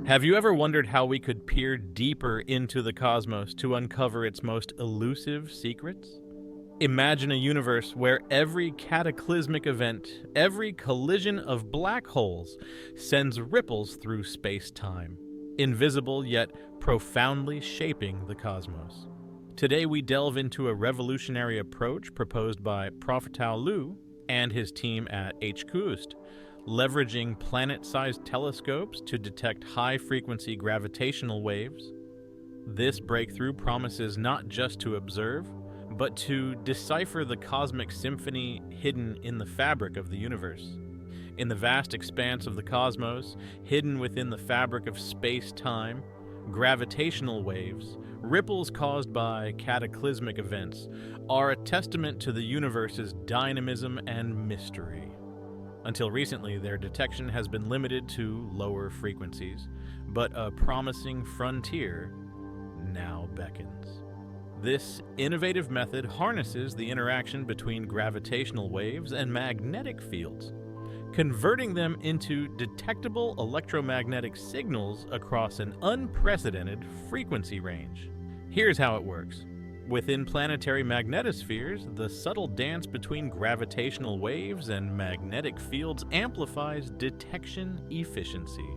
Have you ever wondered how we could peer deeper into the cosmos to uncover its most elusive secrets? Imagine a universe where every cataclysmic event, every collision of black holes, sends ripples through space-time, invisible yet profoundly shaping the cosmos. Today we delve into a revolutionary approach proposed by Professor Liu and his team at HFGWs, leveraging planet-sized telescopes to detect high-frequency gravitational waves. This breakthrough promises not just to observe, but to decipher the cosmic symphony hidden in the fabric of the universe. In the vast expanse of the cosmos, hidden within the fabric of space-time, gravitational waves, ripples caused by cataclysmic events, are a testament to the universe's dynamism and mystery. Until recently, their detection has been limited to lower frequencies, but a promising frontier now beckons. This innovative method harnesses the interaction between gravitational waves and magnetic fields, converting them into detectable electromagnetic signals across an unprecedented frequency range. Here's how it works. Within planetary magnetospheres, the subtle dance between gravitational waves and magnetic fields amplifies detection efficiency.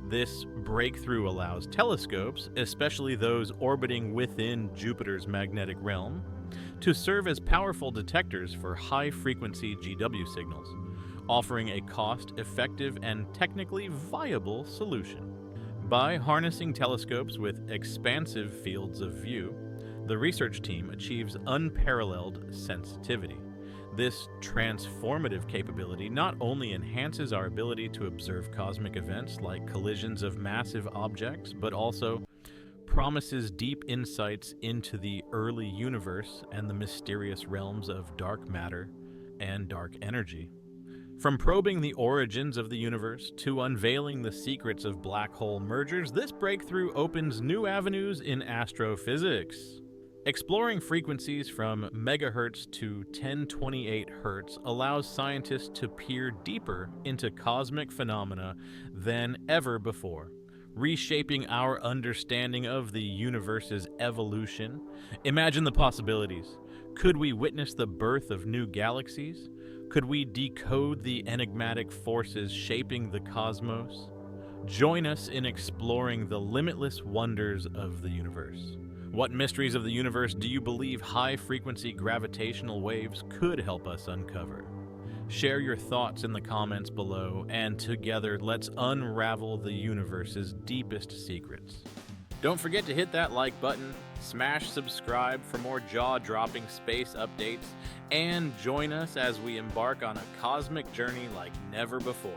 This breakthrough allows telescopes, especially those orbiting within Jupiter's magnetic realm, to serve as powerful detectors for high-frequency GW signals, offering a cost-effective and technically viable solution. By harnessing telescopes with expansive fields of view, the research team achieves unparalleled sensitivity. This transformative capability not only enhances our ability to observe cosmic events like collisions of massive objects, but also promises deep insights into the early universe and the mysterious realms of dark matter and dark energy. From probing the origins of the universe to unveiling the secrets of black hole mergers, this breakthrough opens new avenues in astrophysics. Exploring frequencies from megahertz to 1028 hertz allows scientists to peer deeper into cosmic phenomena than ever before, reshaping our understanding of the universe's evolution. Imagine the possibilities. Could we witness the birth of new galaxies? Could we decode the enigmatic forces shaping the cosmos? Join us in exploring the limitless wonders of the universe. What mysteries of the universe do you believe high-frequency gravitational waves could help us uncover? Share your thoughts in the comments below, and together let's unravel the universe's deepest secrets. Don't forget to hit that like button, smash subscribe for more jaw-dropping space updates, and join us as we embark on a cosmic journey like never before.